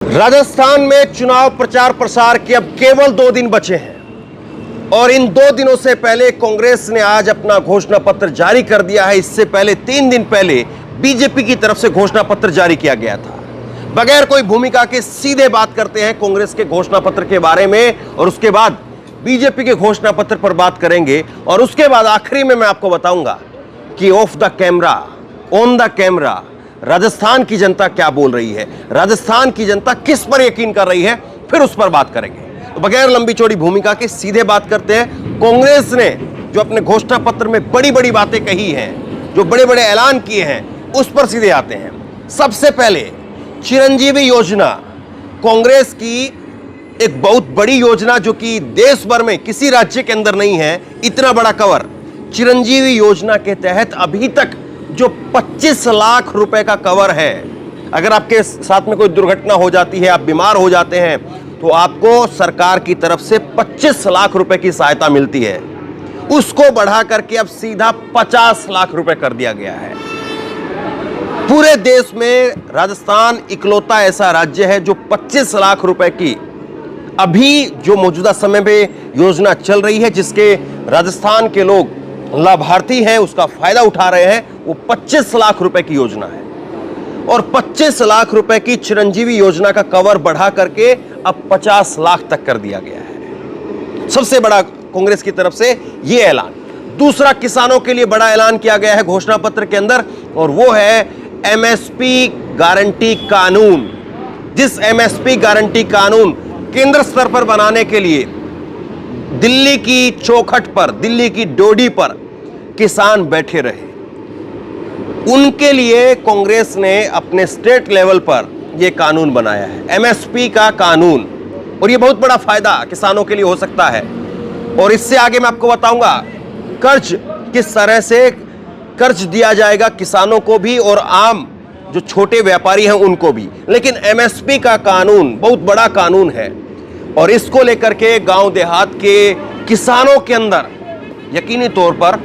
राजस्थान में चुनाव प्रचार प्रसार के अब केवल 2 दिन बचे हैं और इन 2 दिनों से पहले कांग्रेस ने आज अपना घोषणा पत्र जारी कर दिया है। इससे पहले 3 दिन पहले बीजेपी की तरफ से घोषणा पत्र जारी किया गया था। बगैर कोई भूमिका के सीधे बात करते हैं कांग्रेस के घोषणा पत्र के बारे में और उसके बाद बीजेपी के घोषणा पत्र पर बात करेंगे और उसके बाद आखिरी में मैं आपको बताऊंगा कि of the camera, on the camera Rajasthan की जनता क्या बोल रही है, राजस्थान की जनता किस पर यकीन कर रही है, फिर उस पर बात करेंगे। तो बगैर लंबी चौड़ी भूमिका के सीधे बात करते हैं। कांग्रेस ने जो अपने घोषणा पत्र में बड़ी बड़ी बातें कही हैं, जो बड़े बड़े ऐलान किए हैं, उस पर सीधे आते हैं। सबसे पहले चिरंजीवी योजना, कांग्रेस की एक बहुत बड़ी योजना जो कि देश भर में किसी राज्य के अंदर नहीं है, इतना बड़ा कवर। चिरंजीवी योजना के तहत अभी तक जो 25 लाख रुपए का कवर है, अगर आपके साथ में कोई दुर्घटना हो जाती है, आप बीमार हो जाते हैं, तो आपको सरकार की तरफ से 25 लाख रुपए की सहायता मिलती है। उसको बढ़ा करके अब सीधा 50 लाख रुपए कर दिया गया है। पूरे देश में राजस्थान इकलौता ऐसा राज्य है जो 25 लाख रुपए की अभी जो मौजूदा समय में योजना चल रही है, जिसके राजस्थान के लोग लाभार्थी हैं, उसका फायदा उठा रहे हैं, वो 25 लाख रुपए की योजना है। और 25 लाख रुपए की चिरंजीवी योजना का कवर बढ़ा करके अब 50 लाख तक कर दिया गया है। सबसे बड़ा कांग्रेस की तरफ से यह ऐलान। दूसरा, किसानों के लिए बड़ा ऐलान किया गया है घोषणा पत्र के अंदर, और वो है एमएसपी गारंटी कानून। जिस एमएसपी गारंटी कानून केंद्र स्तर पर बनाने के लिए दिल्ली की चौखट पर, दिल्ली की डोडी पर किसान बैठे रहे, उनके लिए कांग्रेस ने अपने स्टेट लेवल पर यह कानून बनाया है, एमएसपी का कानून। और यह बहुत बड़ा फायदा किसानों के लिए हो सकता है। और इससे आगे मैं आपको बताऊंगा कर्ज किस तरह से कर्ज दिया जाएगा किसानों को भी और आम जो छोटे व्यापारी हैं उनको भी। लेकिन एमएसपी का कानून बहुत बड़ा कानून है और इसको लेकर के गांव देहात के किसानों के अंदर यकीनी तौर पर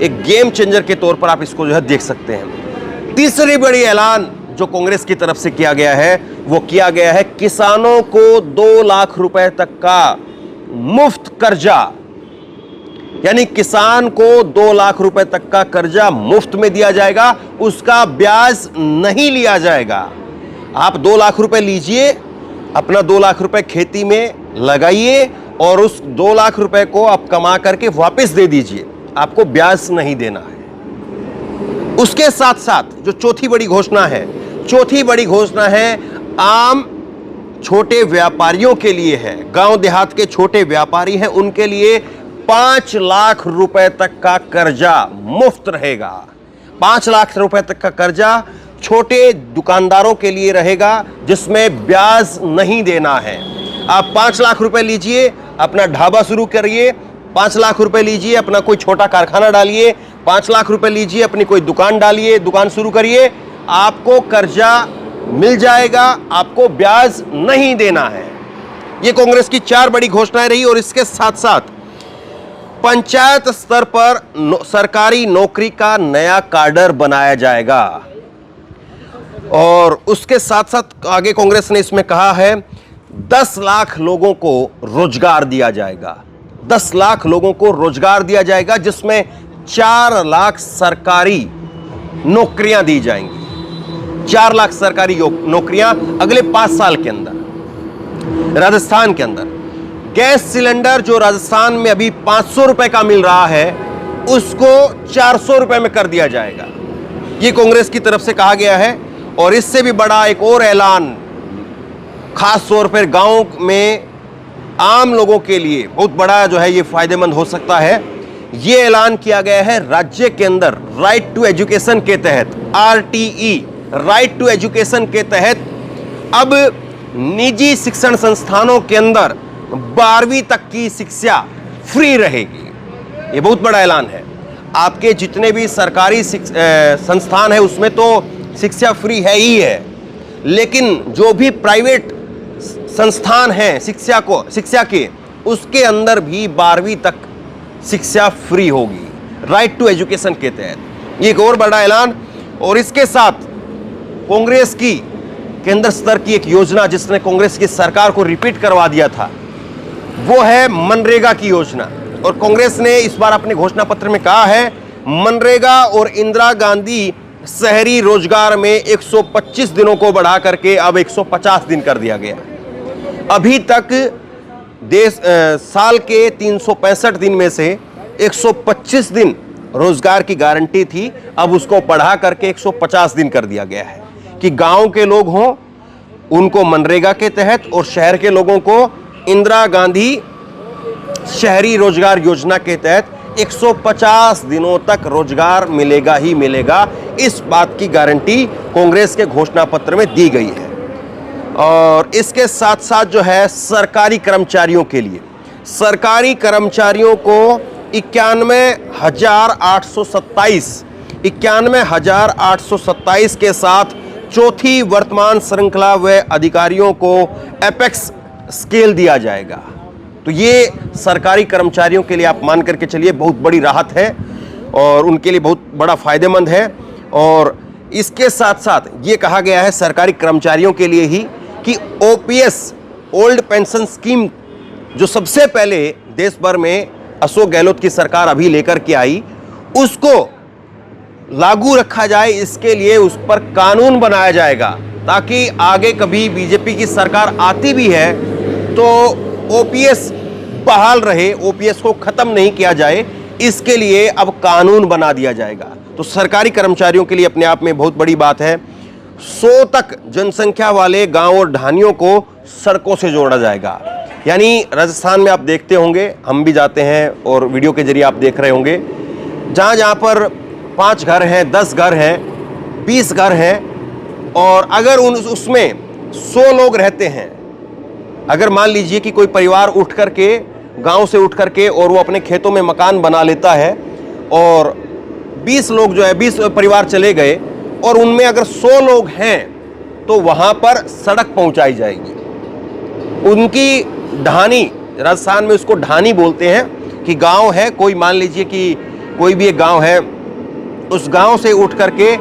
एक गेम चेंजर के तौर पर आप इसको जो है देख सकते हैं। तीसरी बड़ी ऐलान जो कांग्रेस की तरफ से किया गया है, वो किया गया है किसानों को 2 लाख रुपए तक का मुफ्त कर्जा, यानी किसान को 2 लाख रुपए तक का कर्जा मुफ्त में दिया जाएगा, उसका ब्याज नहीं लिया जाएगा। आप 2 लाख रुपए लीजिए, अपना 2 लाख रुपए खेती में लगाइए और उस 2 लाख रुपए को आप कमा करके वापस दे दीजिए, आपको ब्याज नहीं देना है। उसके साथ साथ जो चौथी बड़ी घोषणा है, चौथी बड़ी घोषणा है आम छोटे व्यापारियों के लिए है। गांव देहात के छोटे व्यापारी हैं, उनके लिए 5 लाख रुपए तक का कर्जा मुफ्त रहेगा। 5 लाख रुपए तक का कर्जा छोटे दुकानदारों के लिए रहेगा, जिसमें ब्याज नहीं देना है। आप 5 लाख रुपए लीजिए, अपना ढाबा शुरू करिए, 5 लाख रुपए लीजिए, अपना कोई छोटा कारखाना डालिए, 5 लाख रुपए लीजिए, अपनी कोई दुकान डालिए, दुकान शुरू करिए, आपको कर्जा मिल जाएगा, आपको ब्याज नहीं देना है। यह कांग्रेस की 4 बड़ी घोषणाएं रही। और इसके साथ साथ पंचायत स्तर पर सरकारी नौकरी का नया काडर बनाया जाएगा। और उसके साथ साथ आगे कांग्रेस ने इसमें कहा है 10 लाख लोगों को रोजगार दिया जाएगा। 10 लाख लोगों को रोजगार दिया जाएगा, जिसमें 4 लाख सरकारी नौकरियां दी जाएंगी। 4 लाख सरकारी नौकरियां अगले 5 साल के अंदर। राजस्थान के अंदर गैस सिलेंडर जो राजस्थान में अभी 500 रुपए का मिल रहा है, उसको 400 रुपए में कर दिया जाएगा। यह कांग्रेस की तरफ से कहा गया है। और इससे भी बड़ा एक और ऐलान खास तौर पर गांव में आम लोगों के लिए बहुत बड़ा जो है ये फायदेमंद हो सकता है। ये ऐलान किया गया है राज्य के अंदर राइट टू एजुकेशन के तहत, RTE राइट टू एजुकेशन के तहत अब निजी शिक्षण संस्थानों के अंदर 12वीं तक की शिक्षा फ्री रहेगी। ये बहुत बड़ा ऐलान है। आपके जितने भी सरकारी संस्थान है उसमें तो शिक्षा फ्री है ही है, लेकिन जो भी प्राइवेट संस्थान हैं शिक्षा के, उसके अंदर भी 12वीं तक शिक्षा फ्री होगी राइट टू एजुकेशन के तहत। ये एक और बड़ा ऐलान। और इसके साथ कांग्रेस की केंद्र स्तर की एक योजना जिसने कांग्रेस की सरकार को रिपीट करवा दिया था, वो है मनरेगा की योजना। और कांग्रेस ने इस बार अपने घोषणा पत्र में कहा है मनरेगा और इंदिरा गांधी शहरी रोजगार में 125 दिनों को बढ़ा करके अब 150 दिन कर दिया गया। अभी तक साल के 365 दिन में से 125 दिन रोजगार की गारंटी थी, अब उसको बढ़ा करके 150 दिन कर दिया गया है कि गांव के लोग हों उनको मनरेगा के तहत और शहर के लोगों को इंदिरा गांधी शहरी रोजगार योजना के तहत 150 दिनों तक रोजगार मिलेगा ही मिलेगा। इस बात की गारंटी कांग्रेस के घोषणा पत्र में दी गई है। और इसके साथ साथ जो है सरकारी कर्मचारियों के लिए, सरकारी कर्मचारियों को 91,827 के साथ चौथी वर्तमान श्रृंखला व अधिकारियों को एपेक्स स्केल दिया जाएगा। तो ये सरकारी कर्मचारियों के लिए आप मान करके चलिए बहुत बड़ी राहत है और उनके लिए बहुत बड़ा फायदेमंद है। और इसके साथ साथ ये कहा गया है सरकारी कर्मचारियों के लिए ही कि ओपीएस ओल्ड पेंशन स्कीम जो सबसे पहले देश भर में अशोक गहलोत की सरकार अभी लेकर के आई, उसको लागू रखा जाए। इसके लिए उस पर कानून बनाया जाएगा ताकि आगे कभी बीजेपी की सरकार आती भी है तो ओपीएस बहाल रहे, ओपीएस को खत्म नहीं किया जाए। इसके लिए अब कानून बना दिया जाएगा। तो सरकारी कर्मचारियों के लिए अपने आप में बहुत बड़ी बात है। 100 तक जनसंख्या वाले गांव और ढानियों को सड़कों से जोड़ा जाएगा। यानी राजस्थान में आप देखते होंगे, हम भी जाते हैं और वीडियो के जरिए आप देख रहे होंगे, जहां जहां पर 5 घर हैं, 10 घर हैं, 20 घर हैं और अगर उसमें 100 लोग रहते हैं, अगर मान लीजिए कि कोई परिवार उठ करके गांव से उठ करके और वो अपने खेतों में मकान बना लेता है और 20 लोग जो है 20 परिवार चले गए और उनमें अगर 100 लोग हैं तो वहां पर सड़क पहुंचाई जाएगी। उनकी ढानी, राजस्थान में उसको ढानी बोलते हैं कि गांव है कोई, मान लीजिए कि कोई भी एक गांव है, उस गांव से उठ करके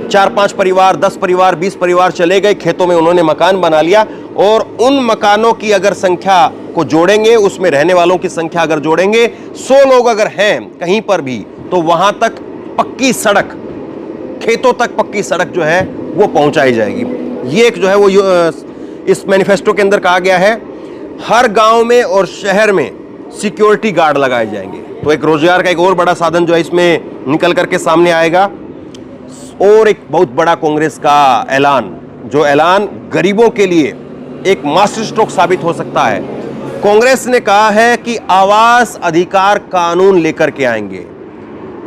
4-5 परिवार, 10 परिवार, 20 परिवार चले गए, खेतों में उन्होंने मकान बना लिया और उन मकानों की अगर संख्या को जोड़ेंगे, उसमें रहने वालों की संख्या अगर जोड़ेंगे, 100 लोग अगर हैं कहीं पर भी, तो वहां तक पक्की सड़क, खेतों तक पक्की सड़क जो है वो पहुंचाई जाएगी। ये एक जो है वो इस मैनिफेस्टो के अंदर कहा गया है। हर गांव में और शहर में सिक्योरिटी गार्ड लगाए जाएंगे। तो एक रोजगार का एक और बड़ा साधन जो है इसमें निकल करके सामने आएगा। और एक बहुत बड़ा कांग्रेस का ऐलान, जो ऐलान गरीबों के लिए एक मास्टर स्ट्रोक साबित हो सकता है। कांग्रेस ने कहा है कि आवास अधिकार कानून लेकर के आएंगे,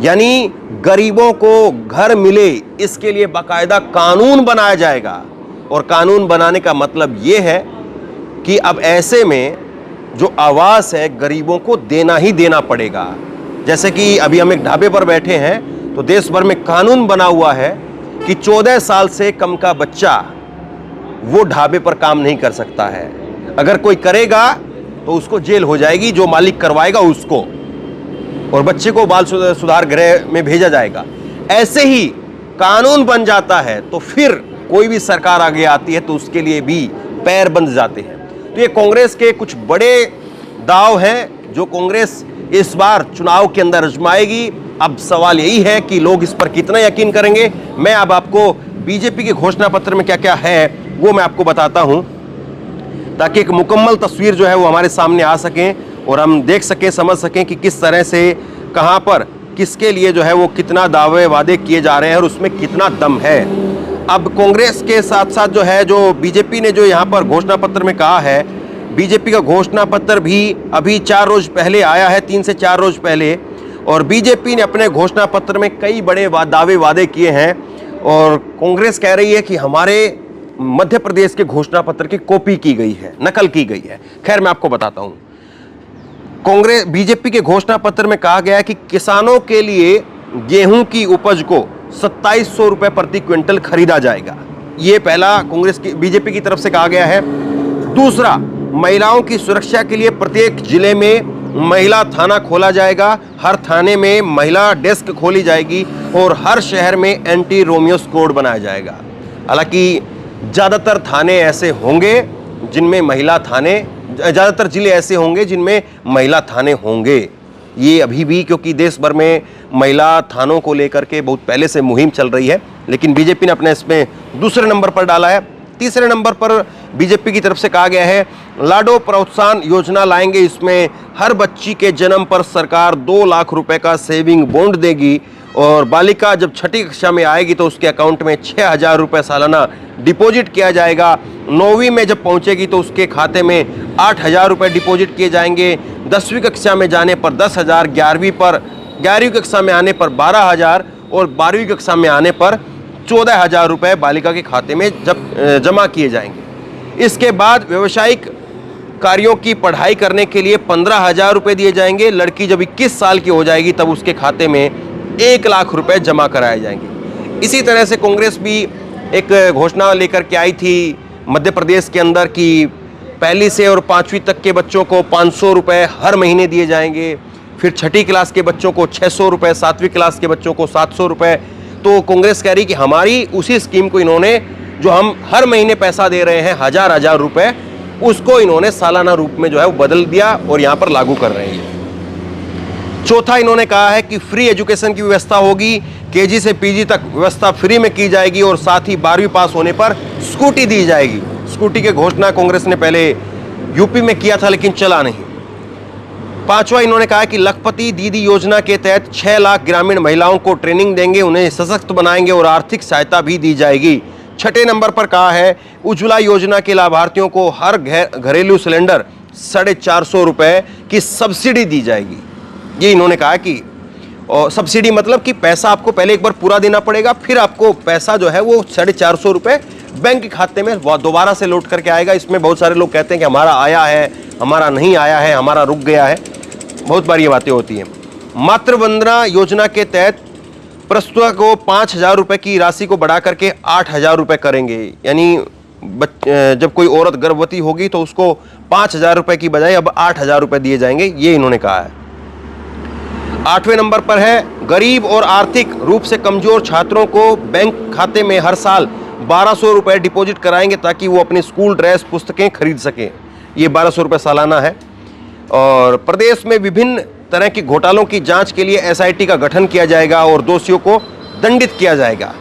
यानी गरीबों को घर मिले इसके लिए बाकायदा कानून बनाया जाएगा। और कानून बनाने का मतलब यह है कि अब ऐसे में जो आवास है गरीबों को देना ही देना पड़ेगा। जैसे कि अभी हम एक ढाबे पर बैठे हैं तो देश भर में कानून बना हुआ है कि 14 साल से कम का बच्चा वो ढाबे पर काम नहीं कर सकता है। अगर कोई करेगा तो उसको जेल हो जाएगी, जो मालिक करवाएगा उसको, और बच्चे को बाल सुधार गृह में भेजा जाएगा। ऐसे ही कानून बन जाता है तो फिर कोई भी सरकार आगे आती है तो उसके लिए भी पैर बंध जाते हैं। तो ये कांग्रेस के कुछ बड़े दाव हैं जो कांग्रेस इस बार चुनाव के अंदर आजमाएगी। अब सवाल यही है कि लोग इस पर कितना यकीन करेंगे। मैं अब आपको बीजेपी के घोषणा पत्र में क्या क्या है वो मैं आपको बताता हूं, ताकि एक मुकम्मल तस्वीर जो है वो हमारे सामने आ सके और हम देख सकें, समझ सकें कि किस तरह से, कहां पर, किसके लिए जो है वो कितना दावे वादे किए जा रहे हैं और उसमें कितना दम है। अब कांग्रेस के साथ साथ जो है, जो बीजेपी ने जो यहाँ पर घोषणा पत्र में कहा है, बीजेपी का घोषणा पत्र भी अभी 4 रोज पहले आया है, 3 से 4 रोज पहले, और बीजेपी ने अपने घोषणा पत्र में कई बड़े दावे वादे किए हैं। और कांग्रेस कह रही है कि हमारे मध्य प्रदेश के घोषणा पत्र की कॉपी की गई है, नकल की गई है। खैर मैं आपको बताता हूं, कांग्रेस बीजेपी के घोषणा पत्र में कहा गया है कि किसानों के लिए गेहूं की उपज को 2700 रुपए प्रति क्विंटल खरीदा जाएगा। यह पहला कांग्रेस की, बीजेपी की तरफ से कहा गया है। दूसरा, महिलाओं की सुरक्षा के लिए प्रत्येक जिले में महिला थाना खोला जाएगा, हर थाने में महिला डेस्क खोली जाएगी और हर शहर में एंटी रोमियो स्क्वाड बनाया जाएगा। हालांकि ज़्यादातर थाने ऐसे होंगे जिनमें महिला थाने, ज़्यादातर जिले ऐसे होंगे जिनमें महिला थाने होंगे। ये अभी भी, क्योंकि देश भर में महिला थानों को लेकर के बहुत पहले से मुहिम चल रही है, लेकिन बीजेपी ने अपने इसमें दूसरे नंबर पर डाला है। तीसरे नंबर पर बीजेपी की तरफ से कहा गया है लाडो प्रोत्साहन योजना लाएंगे। इसमें हर बच्ची के जन्म पर सरकार 2 लाख रुपए का सेविंग बॉन्ड देगी और बालिका जब छठी कक्षा में आएगी तो उसके अकाउंट में 6,000 रुपये सालाना डिपॉजिट किया जाएगा। 9वीं में जब पहुंचेगी तो उसके खाते में 8,000 रुपये डिपॉजिट किए जाएंगे। 10वीं कक्षा में जाने पर 10,000, 11वीं कक्षा में आने पर 12,000 और 12वीं कक्षा में आने पर 14,000 रुपये बालिका के खाते में जमा किए जाएंगे। इसके बाद व्यावसायिक कार्यों की पढ़ाई करने के लिए 15,000 रुपये दिए जाएंगे। लड़की जब 21 साल की हो जाएगी तब उसके खाते में 1 लाख रुपए जमा कराए जाएंगे। इसी तरह से कांग्रेस भी एक घोषणा लेकर के आई थी मध्य प्रदेश के अंदर कि 1ली से और 5वीं तक के बच्चों को 500 रुपये हर महीने दिए जाएंगे। फिर छठी क्लास के बच्चों को 600 रुपये, 7वीं क्लास के बच्चों को 700 रुपये। तो कांग्रेस कह रही कि हमारी उसी स्कीम को इन्होंने, जो हम हर महीने पैसा दे रहे हैं 1,000 रुपये, उसको इन्होंने सालाना रूप में जो है वो बदल दिया और यहाँ पर लागू कर रहे हैं। चौथा, इन्होंने कहा है कि फ्री एजुकेशन की व्यवस्था होगी। केजी से पीजी तक व्यवस्था फ्री में की जाएगी और साथ ही 12वीं पास होने पर स्कूटी दी जाएगी। स्कूटी की घोषणा कांग्रेस ने पहले यूपी में किया था लेकिन चला नहीं। 5वां, इन्होंने कहा कि लखपति दीदी योजना के तहत 6 लाख ग्रामीण महिलाओं को ट्रेनिंग देंगे, उन्हें सशक्त बनाएंगे और आर्थिक सहायता भी दी जाएगी। 6ठे नंबर पर कहा है उज्ज्वला योजना के लाभार्थियों को हर घरेलू सिलेंडर 450 रुपये की सब्सिडी दी जाएगी। ये इन्होंने कहा कि, और सब्सिडी मतलब कि पैसा आपको पहले एक बार पूरा देना पड़ेगा, फिर आपको पैसा जो है वो 450 रुपये बैंक के खाते में दोबारा से लौट करके आएगा। इसमें बहुत सारे लोग कहते हैं कि हमारा आया है, हमारा नहीं आया है, हमारा रुक गया है, बहुत बार ये बातें होती हैं। मातृ वंदना योजना के तहत प्रस्तुता को 5,000 रुपये की राशि को बढ़ा करके 8,000 रुपये करेंगे। यानी जब कोई औरत गर्भवती होगी तो उसको 5,000 रुपये की बजाय अब 8,000 रुपये दिए जाएंगे, ये इन्होंने कहा है। 8वें नंबर पर है गरीब और आर्थिक रूप से कमजोर छात्रों को बैंक खाते में हर साल 1,200 रुपये डिपॉजिट कराएंगे ताकि वो अपनी स्कूल ड्रेस पुस्तकें खरीद सकें। ये 1,200 रुपये सालाना है। और प्रदेश में विभिन्न तरह के घोटालों की जांच के लिए एसआईटी का गठन किया जाएगा और दोषियों को दंडित किया जाएगा।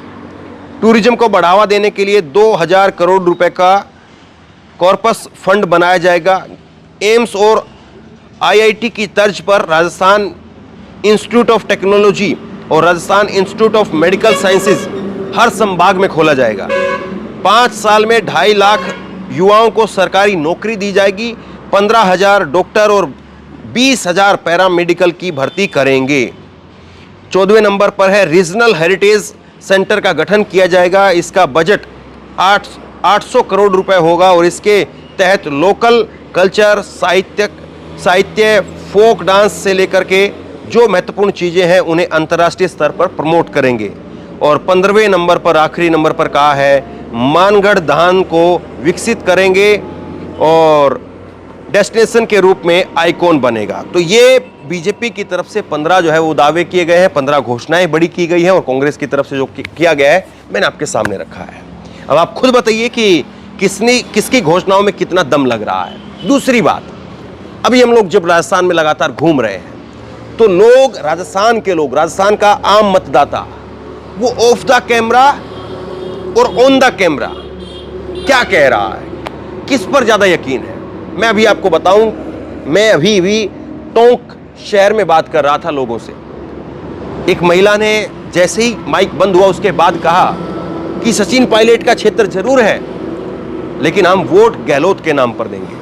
टूरिज्म को बढ़ावा देने के लिए 2,000 करोड़ रुपए का कॉर्पस फंड बनाया जाएगा। एम्स और आईआईटी की तर्ज पर राजस्थान इंस्टीट्यूट ऑफ टेक्नोलॉजी और Rajasthan institute of medical sciences हर संभाग में खोला जाएगा। 5 साल में 2.5 लाख युवाओं को सरकारी नौकरी दी जाएगी। 15,000 डॉक्टर और 20,000 पैरामेडिकल की भर्ती करेंगे। 14वें नंबर पर है रीजनल हेरिटेज सेंटर का गठन किया जाएगा। इसका बजट 800 करोड़ रुपए होगा और इसके तहत लोकल कल्चर, साहित्य, फोक डांस से लेकर के जो महत्वपूर्ण चीज़ें हैं उन्हें अंतर्राष्ट्रीय स्तर पर प्रमोट करेंगे। और 15वें नंबर पर, आखिरी नंबर पर कहा है मानगढ़ धान को विकसित करेंगे और डेस्टिनेशन के रूप में आइकॉन बनेगा। तो ये बीजेपी की तरफ से 15 जो है वो दावे किए गए हैं, 15 घोषणाएं बड़ी की गई हैं और कांग्रेस की तरफ से जो किया गया है मैंने आपके सामने रखा है। अब आप खुद बताइए कि किसकी घोषणाओं में कितना दम लग रहा है। दूसरी बात, अभी हम लोग जब राजस्थान में लगातार घूम रहे हैं तो लोग, राजस्थान का आम मतदाता, वो ऑफ द कैमरा और ऑन द कैमरा क्या कह रहा है, किस पर ज्यादा यकीन है। मैं अभी आपको बताऊं, मैं अभी भी टोंक शहर में बात कर रहा था लोगों से। एक महिला ने जैसे ही माइक बंद हुआ उसके बाद कहा कि सचिन पायलट का क्षेत्र जरूर है लेकिन हम वोट गहलोत के नाम पर देंगे,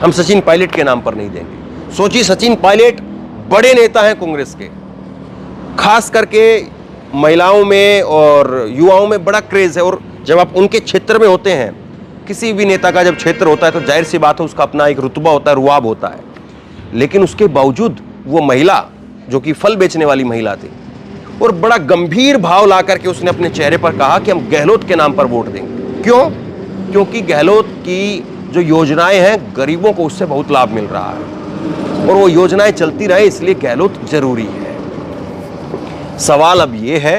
हम सचिन पायलट के नाम पर नहीं देंगे। सोचिए, सचिन पायलट बड़े नेता हैं कांग्रेस के, खास करके महिलाओं में और युवाओं में बड़ा क्रेज है। और जब आप उनके क्षेत्र में होते हैं, किसी भी नेता का जब क्षेत्र होता है तो जाहिर सी बात है उसका अपना एक रुतबा होता है, रुआब होता है। लेकिन उसके बावजूद वो महिला, जो कि फल बेचने वाली महिला थी, और बड़ा गंभीर भाव ला करके उसने अपने चेहरे पर कहा कि हम गहलोत के नाम पर वोट देंगे। क्यों? क्योंकि गहलोत की जो योजनाएं हैं गरीबों को उससे बहुत लाभ मिल रहा है और वो योजनाएं चलती रहे, इसलिए गहलोत जरूरी है। सवाल अब ये है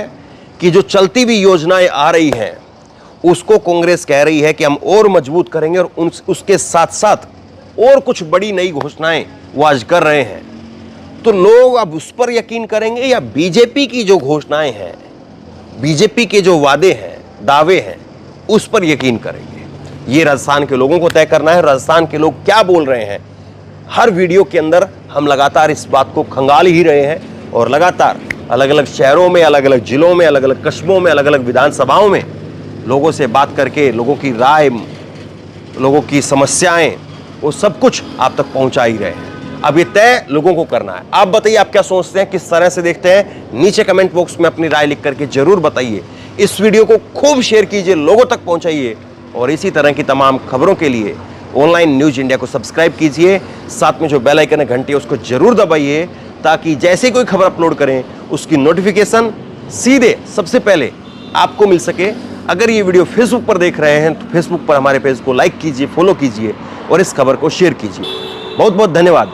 कि जो चलती हुई योजनाएं आ रही हैं उसको कांग्रेस कह रही है कि हम और मजबूत करेंगे और उसके साथ साथ और कुछ बड़ी नई घोषणाएं वो आज कर रहे हैं। तो लोग अब उस पर यकीन करेंगे या बीजेपी की जो घोषणाएं हैं, बीजेपी के जो वादे हैं, दावे हैं, उस पर यकीन करेंगे? ये राजस्थान के लोगों को तय करना है। राजस्थान के लोग क्या बोल रहे हैं, हर वीडियो के अंदर हम लगातार इस बात को खंगाल ही रहे हैं और लगातार अलग अलग शहरों में, अलग अलग जिलों में, अलग अलग कस्बों में, अलग अलग विधानसभाओं में लोगों से बात करके लोगों की राय, लोगों की समस्याएं, वो सब कुछ आप तक पहुंचा ही रहे हैं। अब ये तय लोगों को करना है। आप बताइए, आप क्या सोचते हैं, किस तरह से देखते हैं? नीचे कमेंट बॉक्स में अपनी राय लिख करके जरूर बताइए। इस वीडियो को खूब शेयर कीजिए, लोगों तक पहुंचाइए और इसी तरह की तमाम खबरों के लिए ऑनलाइन न्यूज इंडिया को सब्सक्राइब कीजिए। साथ में जो बेल आइकन है, घंटी है, उसको जरूर दबाइए ताकि जैसे कोई खबर अपलोड करें उसकी नोटिफिकेशन सीधे सबसे पहले आपको मिल सके। अगर ये वीडियो फेसबुक पर देख रहे हैं तो फेसबुक पर हमारे पेज को लाइक कीजिए, फॉलो कीजिए और इस खबर को शेयर कीजिए। बहुत बहुत धन्यवाद।